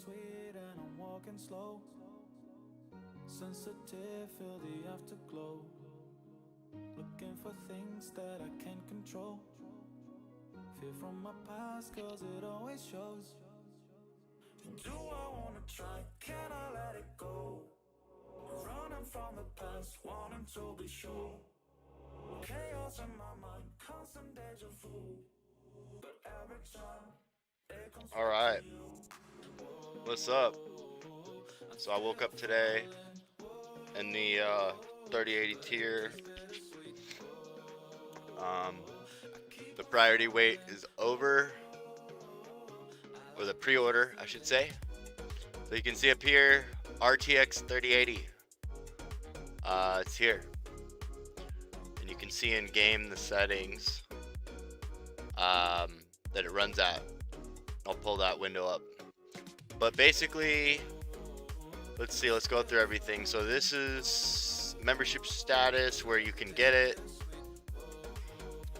Sweet and I'm walking slow, sensitive, feel the afterglow, looking for things that I can't control, fear from my past cause it always shows. Do I wanna try, can I let it go, running from the past, wanting to be sure, chaos in my mind, constant deja vu, but every time it comes. All right. What's up? So I woke up today in the 3080 tier. The priority wait is over, or the pre-order, I should say. So you can see up here, RTX 3080. It's here, and you can see in game the settings that it runs at. I'll pull that window up. But basically, let's see, let's go through everything. So this is membership status, where you can get it.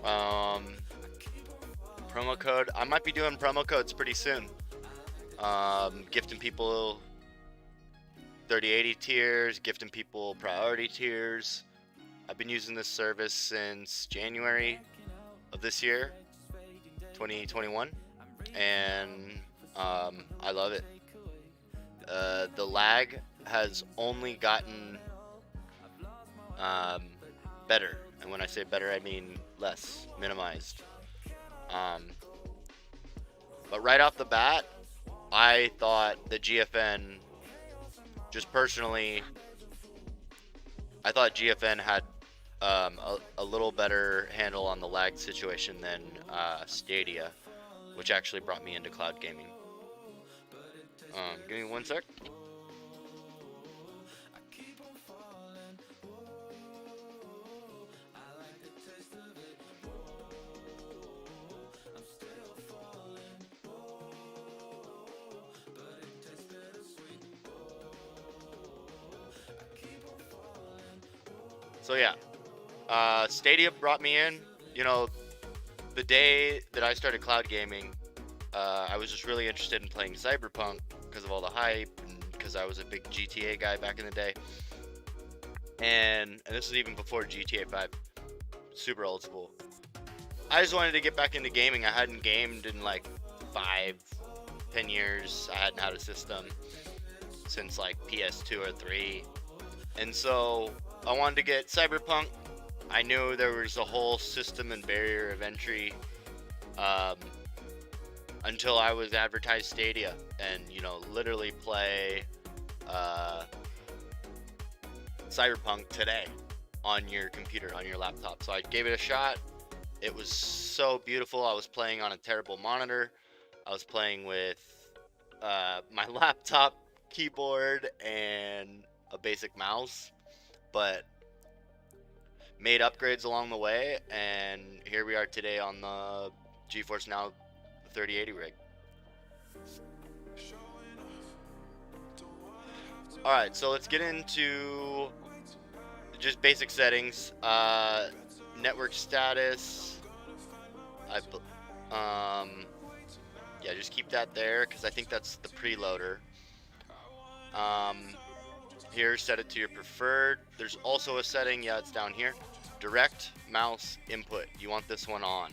Promo code, I might be doing promo codes pretty soon. Gifting people 3080 tiers, gifting people priority tiers. I've been using this service since January of this year, 2021, and I love it. The lag has only gotten better, and when I say better, I mean less, minimized. But right off the bat, I thought the GFN, just personally, I thought GFN had a little better handle on the lag situation than Stadia, which actually brought me into cloud gaming. Give me one sec. So yeah, Stadia brought me in. You know, the day that I started cloud gaming, I was just really interested in playing Cyberpunk because of all the hype, and because I was a big GTA guy back in the day. And this was even before GTA 5, super old school. I just wanted to get back into gaming. I hadn't gamed in like 5-10 years. I hadn't had a system since like PS2 or 3. And so I wanted to get Cyberpunk. I knew there was a whole system and barrier of entry until I was advertised Stadia, and literally play Cyberpunk today on your computer, on your laptop. So I gave it a shot. It was so beautiful. I was playing on a terrible monitor. I was playing with my laptop keyboard and a basic mouse, but made upgrades along the way, and here we are today on the Geforce Now 3080 rig. Alright, so let's get into just basic settings. Network status. Yeah, just keep that there because I think that's the preloader. Here, set it to your preferred. There's also a setting, yeah, it's down here. Direct mouse input. You want this one on.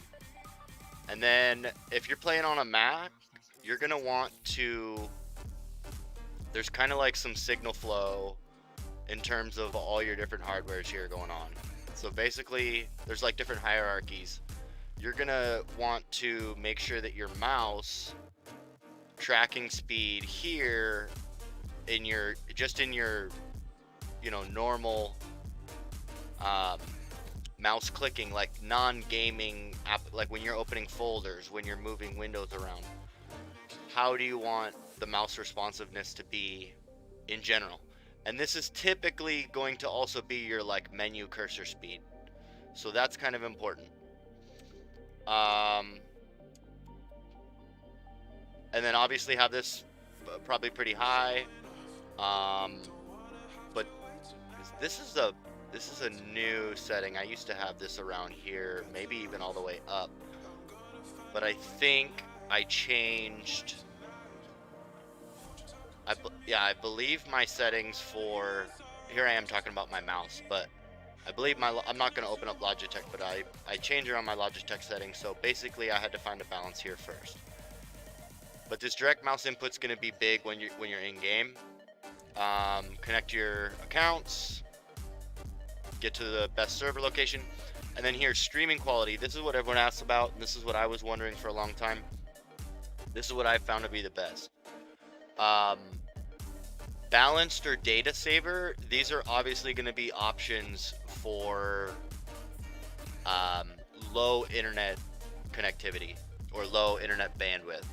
And then if you're playing on a Mac, you're gonna want to, there's kind of like some signal flow in terms of all your different hardwares here going on. So basically, there's like different hierarchies. You're gonna want to make sure that your mouse tracking speed here in your normal mouse clicking, like non-gaming app, like when you're opening folders, when you're moving windows around. How do you want the mouse responsiveness to be in general? And this is typically going to also be your like menu cursor speed. So that's kind of important. And then obviously have this probably pretty high. But this is a new setting. I used to have this around here, maybe even all the way up. But I think I changed. I believe my settings for, here I am talking about my mouse, but I believe I'm not going to open up Logitech, but I changed around my Logitech settings. So basically I had to find a balance here first. But this direct mouse input's going to be big when you're in game. Connect your accounts, get to the best server location, and then here, streaming quality. This is what everyone asks about, and this is what I was wondering for a long time. This is what I found to be the best. Balanced or data saver, these are obviously going to be options for low internet connectivity or low internet bandwidth.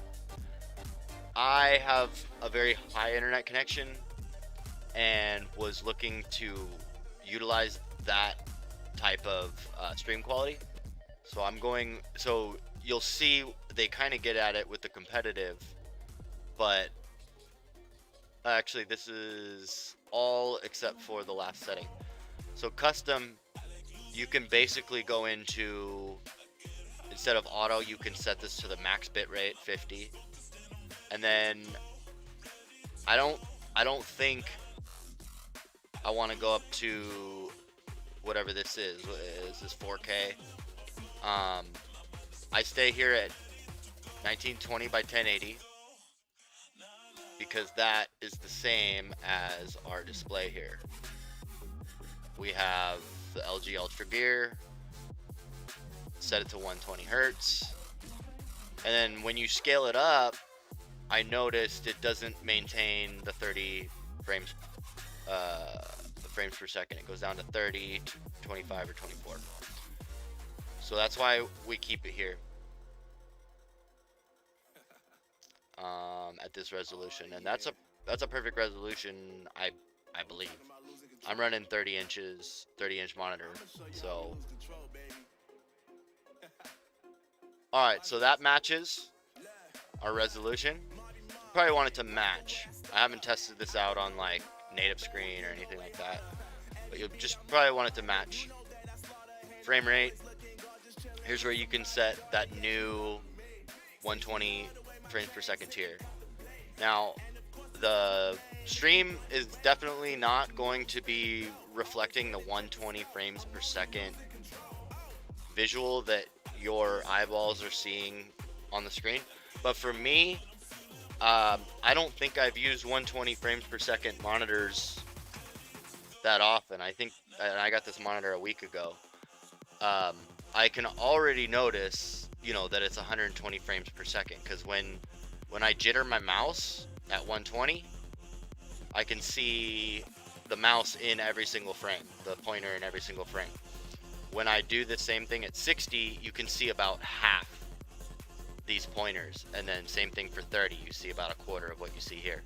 I have a very high internet connection and was looking to utilize that type of stream quality. So you'll see they kind of get at it with the competitive, but actually this is all except for the last setting. So custom, you can basically go into, instead of auto, you can set this to the max bit rate, 50. And then I don't think I want to go up to whatever this is. Is this 4K? I stay here at 1920 by 1080 because that is the same as our display here. We have the LG Ultra Gear, set it to 120 Hertz, and then when you scale it up, I noticed it doesn't maintain the 30 frames per second. It goes down to 30, 25 or 24. So that's why we keep it here at this resolution, and that's a perfect resolution. I believe I'm running 30 inch monitor. So all right, so that matches our resolution. Probably want it to match. I haven't tested this out on like native screen or anything like that, but you'll just probably want it to match. Frame rate, here's where you can set that new 120 frames per second tier. Now the stream is definitely not going to be reflecting the 120 frames per second visual that your eyeballs are seeing on the screen, but for me, I don't think I've used 120 frames per second monitors that often. I think, and I got this monitor a week ago. I can already notice, that it's 120 frames per second, because when I jitter my mouse at 120, I can see the mouse in every single frame, the pointer in every single frame. When I do the same thing at 60, you can see about half these pointers, and then same thing for 30, you see about a quarter of what you see here.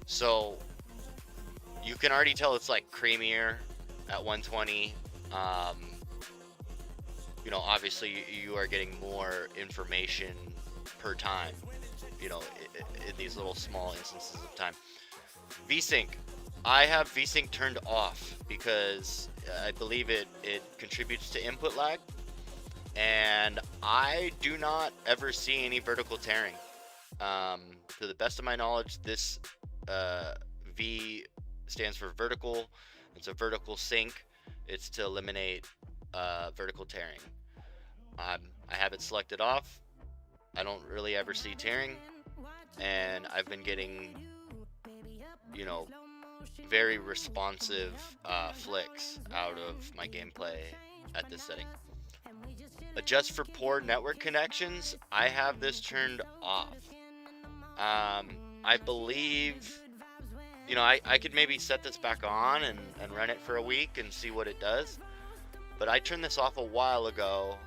So you can already tell it's like creamier at 120. Obviously you are getting more information per time, in these little small instances of time. Vsync, I have Vsync turned off because I believe it contributes to input lag, and I do not ever see any vertical tearing. To the best of my knowledge, this V stands for vertical. It's a vertical sync. It's to eliminate vertical tearing. I have it selected off. I don't really ever see tearing, and I've been getting, very responsive flicks out of my gameplay at this setting. Adjust for poor network connections, I have this turned off. I believe, I could maybe set this back on and run it for a week and see what it does. But I turned this off a while ago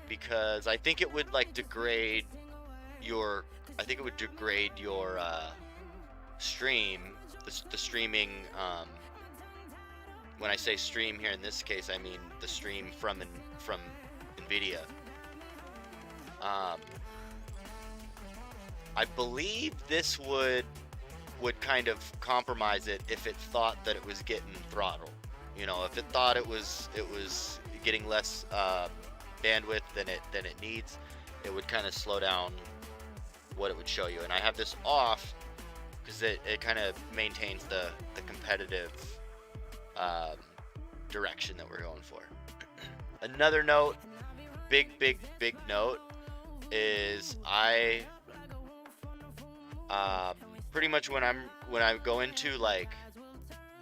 because I think it would degrade your stream, the streaming. When I say stream here in this case, I mean the stream from NVIDIA. I believe this would kind of compromise it if it thought that it was getting throttled. If it thought it was getting less bandwidth than it needs, it would kind of slow down what it would show you. And I have this off because it kind of maintains the competitive direction that we're going for. Another note, big note, is I pretty much when I go into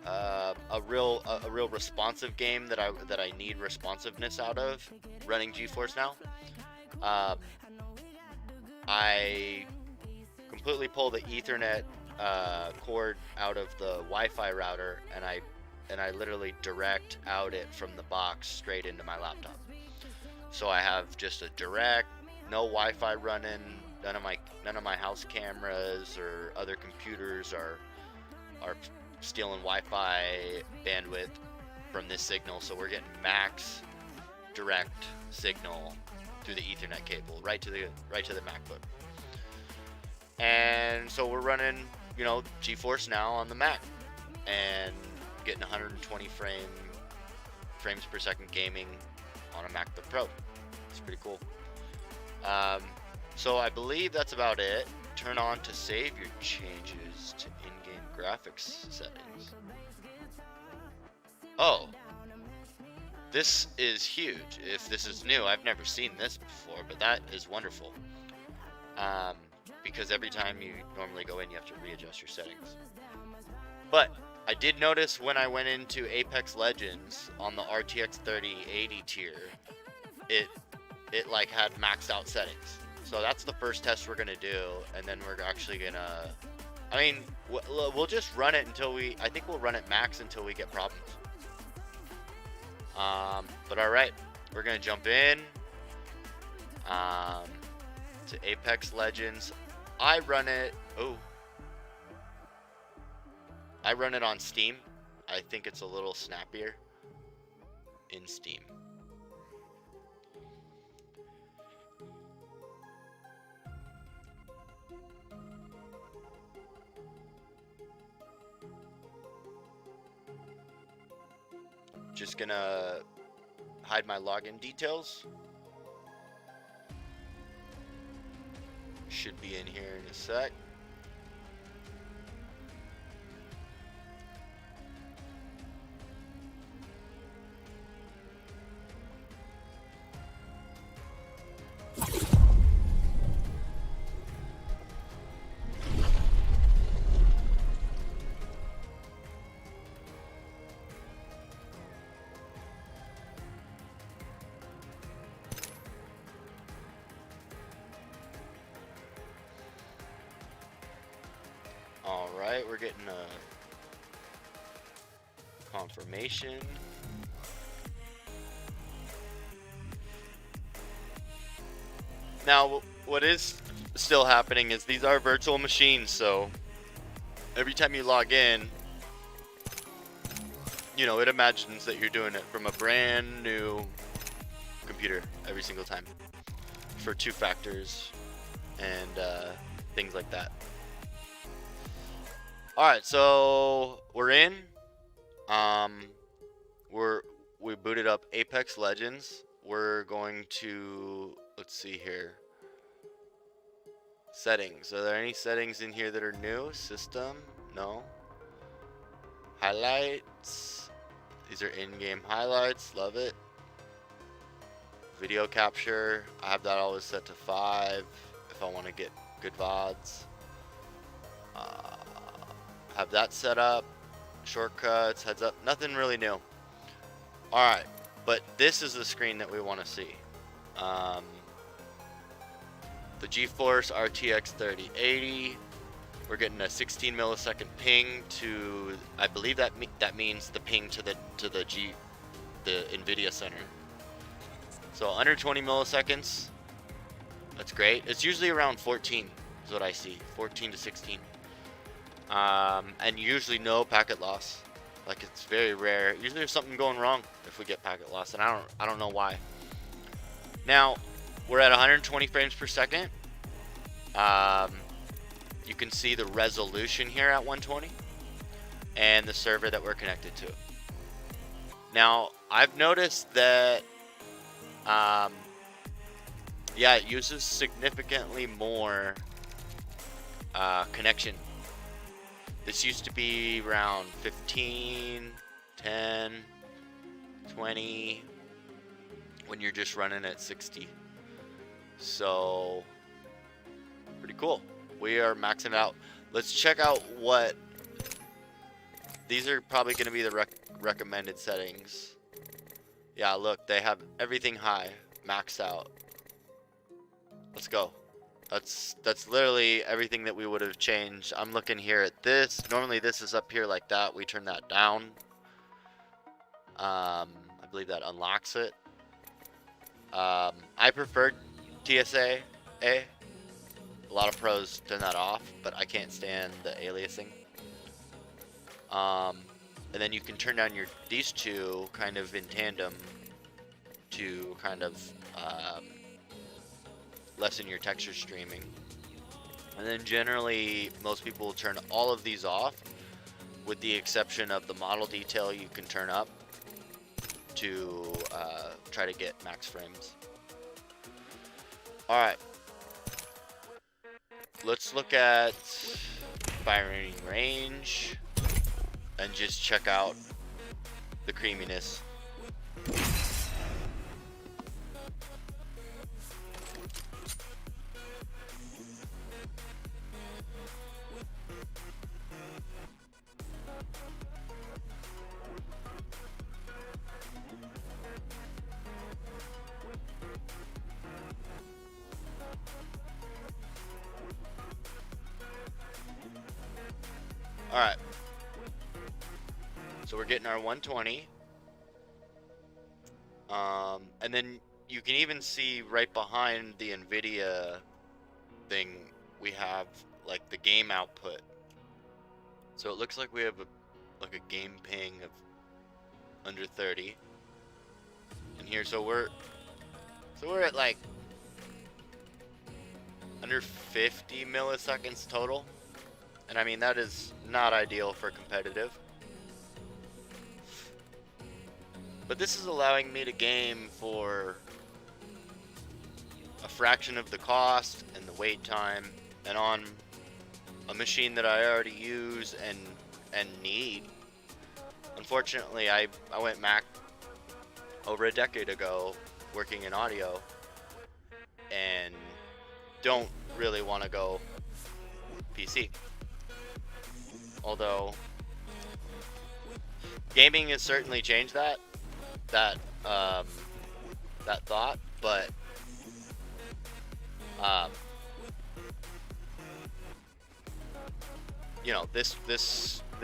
a real responsive game that I need responsiveness out of, running Geforce now, I completely pull the Ethernet cord out of the Wi-Fi router, and I literally direct out it from the box straight into my laptop. So I have just a direct, no Wi-Fi running. None of my house cameras or other computers are stealing Wi-Fi bandwidth from this signal. So we're getting max direct signal through the Ethernet cable right to the MacBook. And so we're running, Geforce now on the Mac and getting 120 frames per second gaming on a MacBook Pro. It's pretty cool. So I believe that's about it. Turn on to save your changes to in-game graphics settings. Oh, this is huge. If this is new, I've never seen this before, but that is wonderful. Because every time you normally go in, you have to readjust your settings. But I did notice when I went into Apex Legends on the RTX 3080 tier, it had maxed out settings. So that's the first test we're gonna do, and then we're actually gonna, we'll just run it until I think we'll run it max until we get problems. But all right, we're gonna jump in to Apex Legends. I run it on Steam. I think it's a little snappier in Steam. Just gonna hide my login details. Should be in here in a sec. Alright, we're getting a confirmation. Now, what is still happening is these are virtual machines, so every time you log in, you know, it imagines that you're doing it from a brand new computer every single time for 2 factors and things like that. Alright, so we're in. We booted up Apex Legends. We're going to, let's see here. Settings. Are there any settings in here that are new? System? No. Highlights. These are in-game highlights. Love it. Video capture. I have that always set to 5 if I want to get good VODs. Have that set up. Shortcuts, heads up, nothing really new. Alright, but this is the screen that we want to see. The Geforce RTX 3080. We're getting a 16 millisecond ping to, I believe that means the ping to the NVIDIA Center. So under 20 milliseconds. That's great. It's usually around 14 is what I see. 14 to 16. And usually no packet loss. Like, it's very rare. Usually there's something going wrong if we get packet loss, and I don't know why. Now, we're at 120 frames per second. You can see the resolution here at 120 and the server that we're connected to. Now, I've noticed that yeah, it uses significantly more connection. This used to be around 15, 10, 20 when you're just running at 60. So, pretty cool. We are maxing out. Let's check out what... These are probably going to be the recommended settings. Yeah, look, they have everything high, maxed out. Let's go. That's literally everything that we would have changed. I'm looking here at this. Normally this is up here like that. We turn that down. I believe that unlocks it. I prefer TSA. A lot of pros turn that off, but I can't stand the aliasing. And then you can turn down these two kind of in tandem to kind of lessen your texture streaming. And then generally most people will turn all of these off, with the exception of the model detail you can turn up to try to get max frames. Alright, let's look at firing range and just check out the creaminess. Alright, so we're getting our 120. And then you can even see right behind the NVIDIA thing, we have like the game output. So it looks like we have like a game ping of under 30. And here, so we're at like under 50 milliseconds total. And I mean, that is not ideal for competitive. But this is allowing me to game for a fraction of the cost and the wait time, and on a machine that I already use and need. Unfortunately, I went Mac over a decade ago working in audio and don't really want to go PC. Although gaming has certainly changed that thought, but you know, this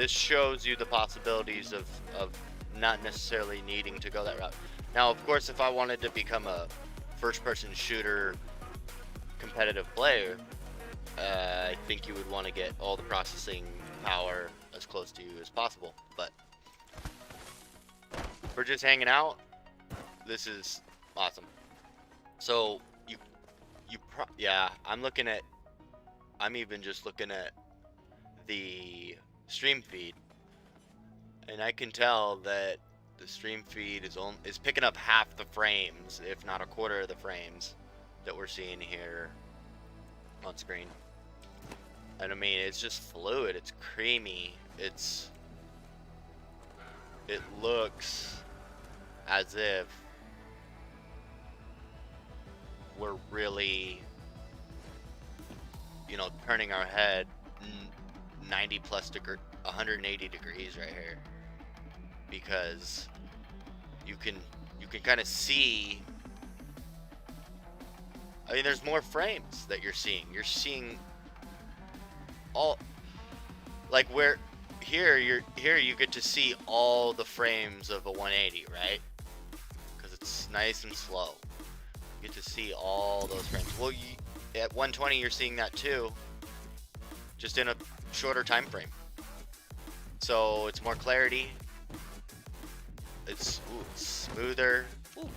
shows you the possibilities of not necessarily needing to go that route. Now, of course, if I wanted to become a first-person shooter competitive player, I think you would want to get all the processing power as close to you as possible. But for just hanging out, this is awesome. So yeah, I'm even just looking at the stream feed, and I can tell that the stream feed is picking up half the frames, if not a quarter of the frames that we're seeing here on screen. And I mean, it's just fluid, it's creamy, it looks as if we're really, you know, turning our head 90 plus degree, 180 degrees right here, because you can kind of see. I mean, there's more frames that you're seeing. You're seeing all, like, where here you get to see all the frames of a 180, right? Because it's nice and slow. You get to see all those frames. Well, at 120 you're seeing that too, just in a shorter time frame. So it's more clarity. It's smoother. Ooh.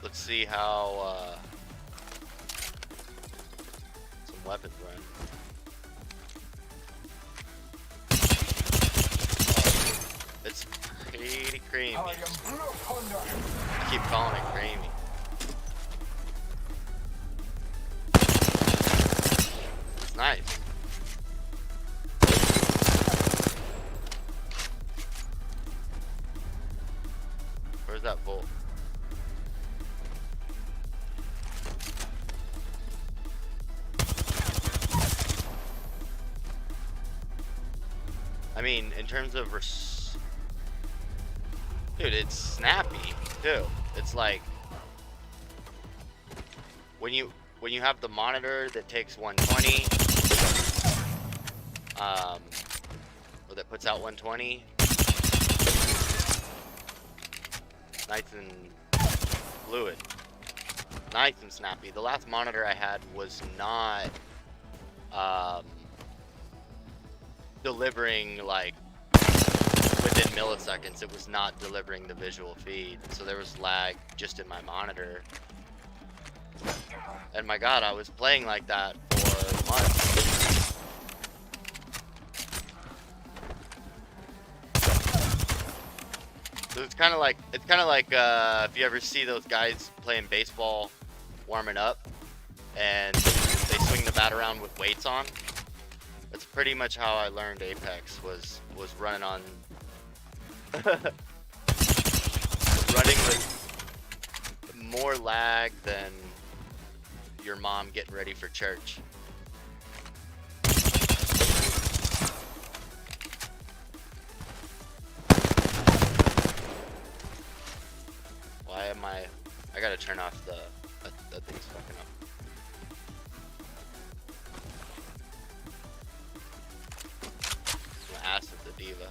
Let's see how some weapons run. It's pretty creamy. I keep calling it creamy. It's nice. Where's that bolt? I mean, in terms of dude, it's snappy too. It's like when you have the monitor that takes 120, or that puts out 120, nice and fluid, nice and snappy. The last monitor I had was not delivering like within milliseconds. It was not delivering the visual feed, so there was lag just in my monitor. And my god, I was playing like that for months. So it's kind of like if you ever see those guys playing baseball warming up and they swing the bat around with weights on. That's pretty much how I learned Apex, was running on running with more lag than your mom getting ready for church. Why am I gotta turn off that thing's fucking up. I'm gonna ask the diva.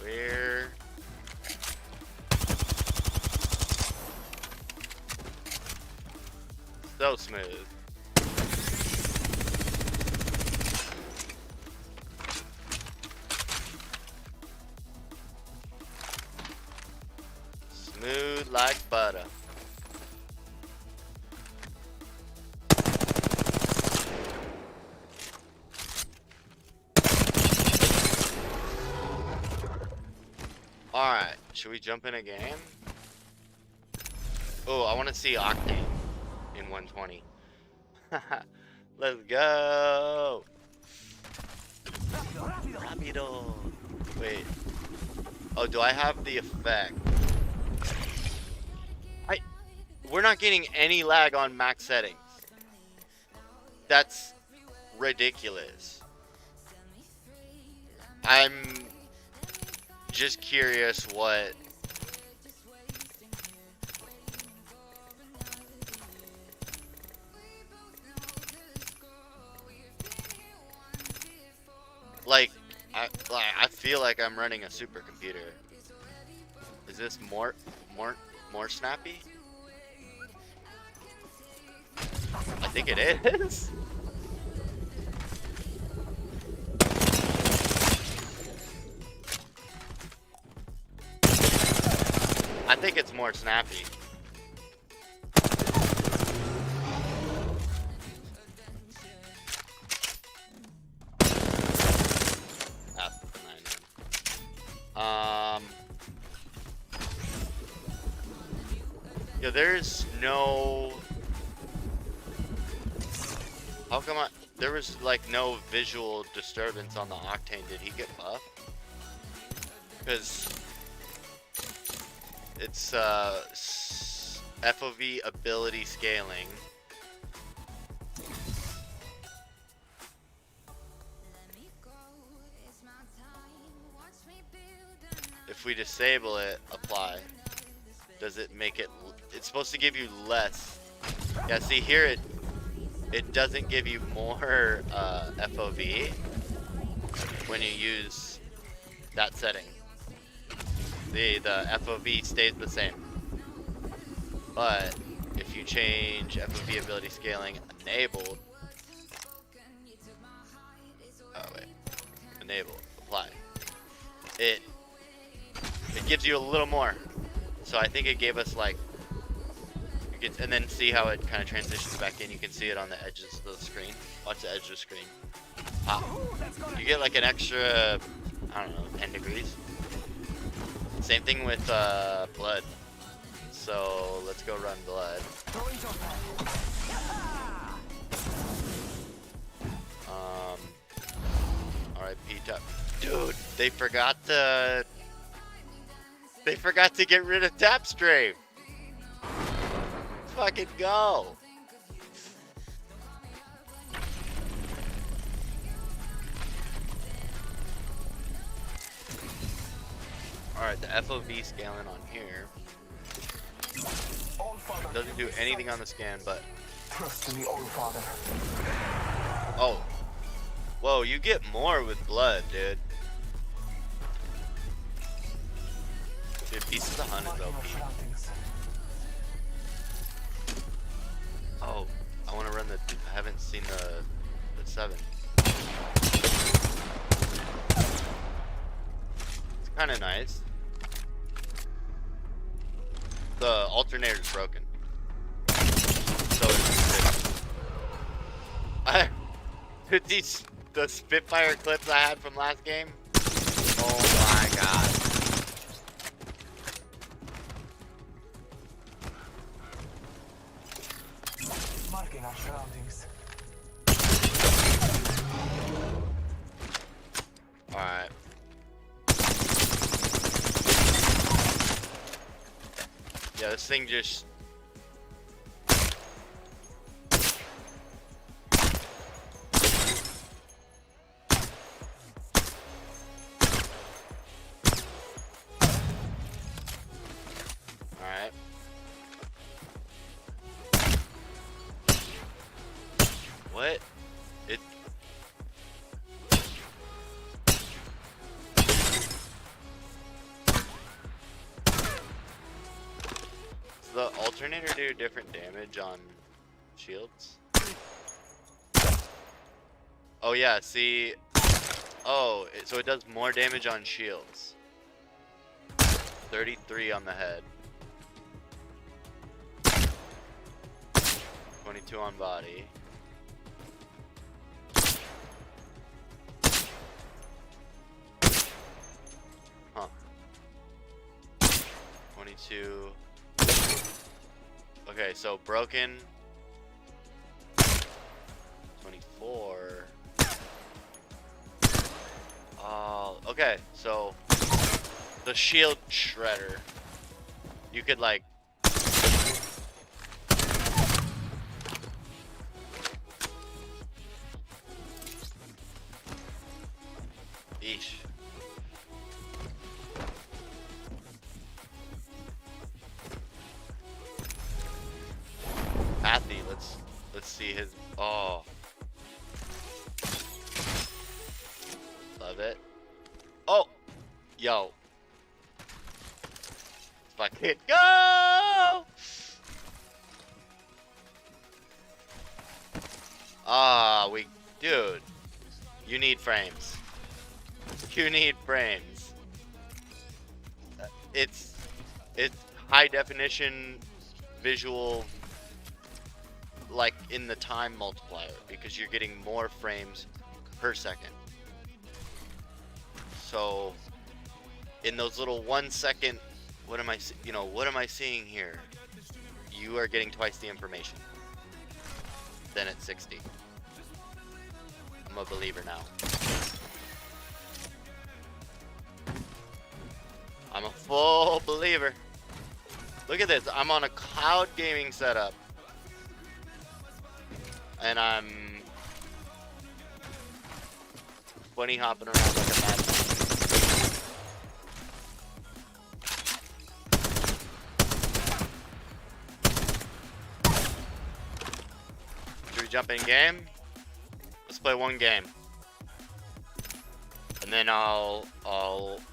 Where? So smooth. Smooth like butter. Alright, should we jump in a game? Oh, I want to see Octane in 120. Let's go! Rapido! Wait. Oh, do I have the effect? We're not getting any lag on max settings. That's ridiculous. I'm just curious what... Like, I feel like I'm running a supercomputer. Is this more snappy? I think it is. I think it's more snappy. Yeah, there's no... How come there was like no visual disturbance on the Octane? Did he get buffed? Because it's FOV ability scaling. If we disable it, apply. Does it make it? It's supposed to give you less. Yeah, see here it doesn't give you more FOV when you use that setting. The FOV stays the same. But if you change FOV ability scaling enabled, enable, apply, it gives you a little more. So I think it gave us like, and then see how it kind of transitions back in. You can see it on the edges of the screen. Watch the edge of the screen. Pop. You get like an extra, I don't know, 10 degrees. Same thing with blood. So let's go run blood. R.I.P. Tap. Dude, they forgot to get rid of tap strafe. Let's fucking go. Alright, the FOV scaling on here doesn't do anything on the scan, but trust in the Old Father. Oh. Whoa, you get more with blood, dude. Dude, Pieces of Hunt is OP. Oh, I want to run the... I haven't seen the 7. It's kind of nice. The alternator is broken. So it's the Spitfire clips I had from last game. Oh my god. Marking our surroundings. Alright. Yeah, this thing just... Alright. What? It... the alternator do different damage on shields? Oh yeah, see. Oh, so it does more damage on shields. 33 on the head. 22 on body. Huh. 22. Okay, so broken. 24. Oh, okay, so the shield shredder. You could like Eesh. Pathy, let's see his oh. Love it. Oh! Yo. Fucking go! Ah, dude. You need frames. You need frames. It's high definition visual, like in the time multiplier, because you're getting more frames per second. So in those little 1 second, what am I seeing here? You are getting twice the information. Then at 60. I'm a believer now. I'm a full believer. Look at this. I'm on a cloud gaming setup. And I'm bunny hopping around like a madman. Should we jump in game? Let's play one game. And then I'll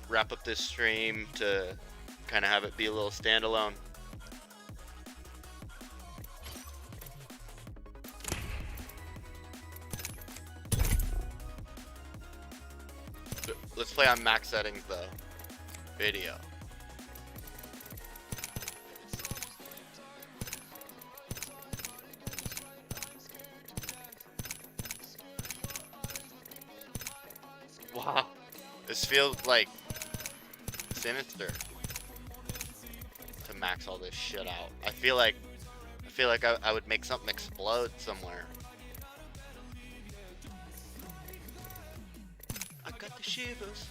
wrap up this stream to kind of have it be a little standalone. Let's play on max settings though. Video. Wow, this feels like sinister to max all this shit out. I feel like I would make something explode somewhere. I got the shivers.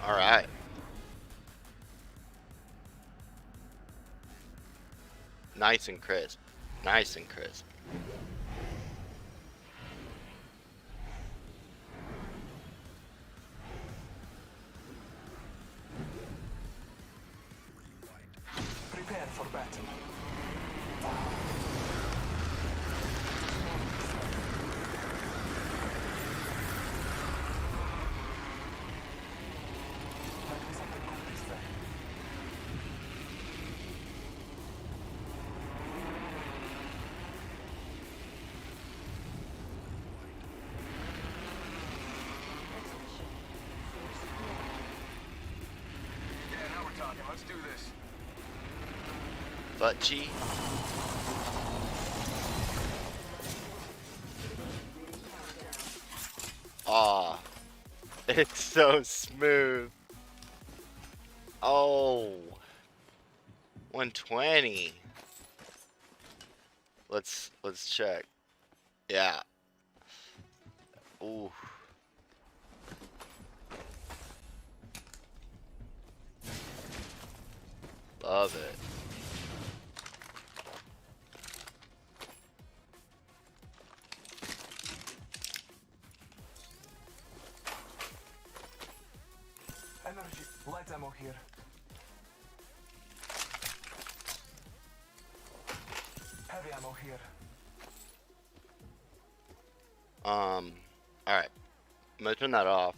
All right. Nice and crisp. Nice and crisp. Prepare for battle. Might be something good this way. Yeah, now we're talking. Let's do this. Butt G. Aw. It's so smooth. Oh. 120. Let's check. Yeah. Ooh. Love it. Energy. Light ammo here. Heavy ammo here. Alright. I'm gonna turn that off.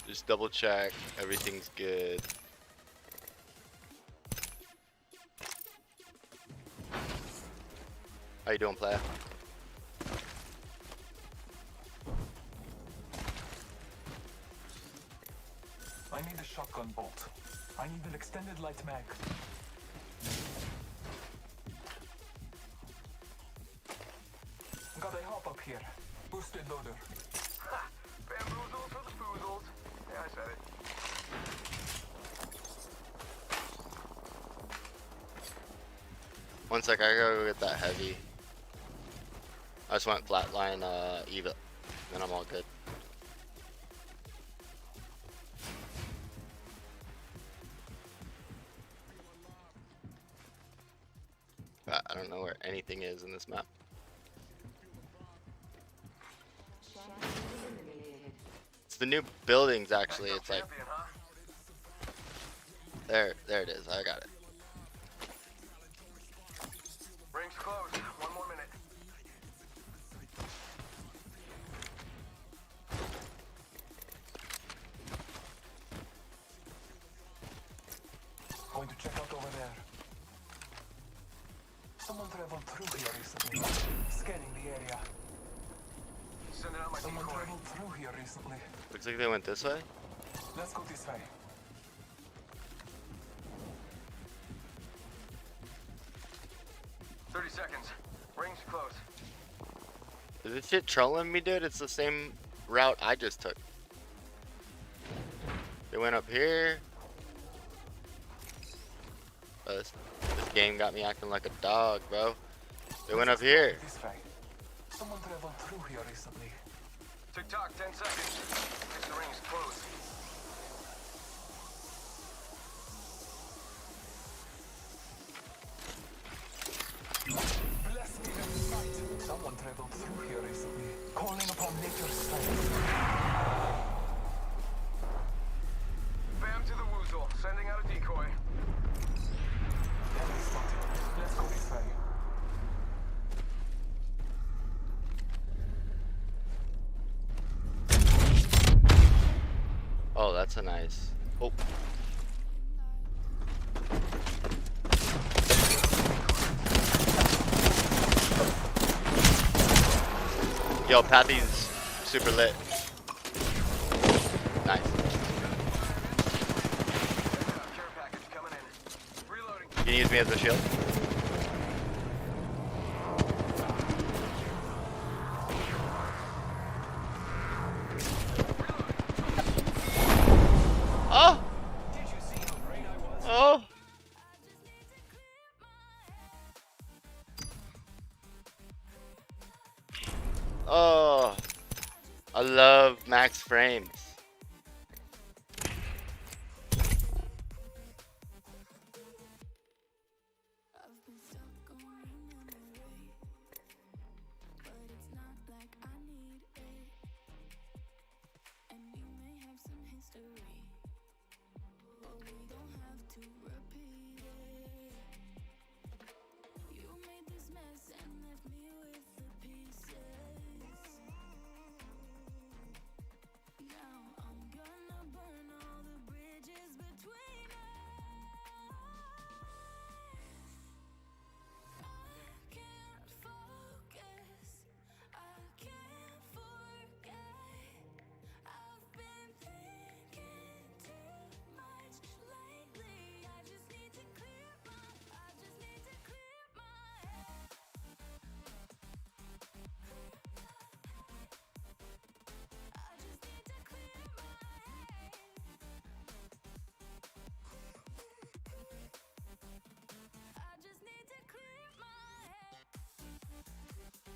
Just double check. Everything's good. How you doing, player? I need a shotgun bolt. I need an extended light mag. Got a hop up here. Boosted loader. Ha! Bamboozles for the foozles. Yeah, I said it. One sec, I gotta go get that heavy. I just went flatline Eva, then I'm all good. I don't know where anything is in this map. It's the new buildings actually. It's like Champion, huh? there it is. I got it. Rings closed. One more minute. Going to check out over there. Someone traveled through here recently. Scanning the area. Sending out my Someone decoy. traveled through here recently. Looks like they went this way. Let's go this way. Seconds. Rings close. Is this shit trolling me, dude? It's the same route I just took. They went up here. This game got me acting like a dog, bro. They went up here. This way. Someone traveled through here recently. Tick tock, 10 seconds. Get the rings closed. Bless me with sight. Someone traveled through here recently. Calling upon nature's strength. Bam to the woozle. Sending out a decoy. Enemy spotted. Let's go this way. Oh, that's a nice. Oh. Yo, Patty's super lit. Nice. Care package coming in. Reloading. Can you use me as a shield? Oh! Did you see how great I was? Oh! Oh! I love max frames.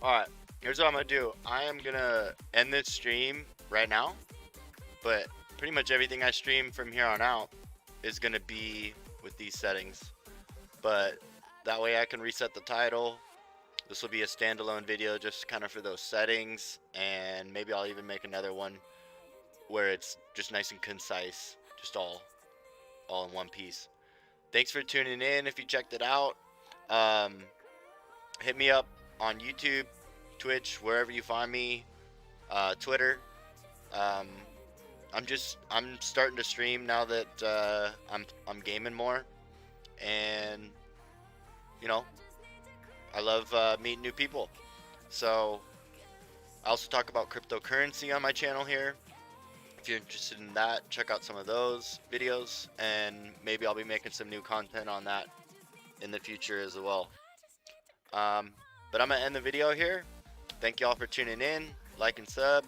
Alright, here's what I'm gonna do. I am gonna end this stream right now, but pretty much everything I stream from here on out is gonna be with these settings. But that way I can reset the title. This will be a standalone video just kind of for those settings, and maybe I'll even make another one where it's just nice and concise, just all in one piece. Thanks for tuning in. If you checked it out, hit me up on YouTube, Twitch, wherever you find me, Twitter. I'm starting to stream now that I'm gaming more, and you know, I love meeting new people. So I also talk about cryptocurrency on my channel here. If you're interested in that, check out some of those videos, and maybe I'll be making some new content on that in the future as well. But I'm gonna end the video here. Thank y'all for tuning in, like and sub,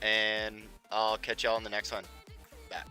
and I'll catch y'all in the next one. Back.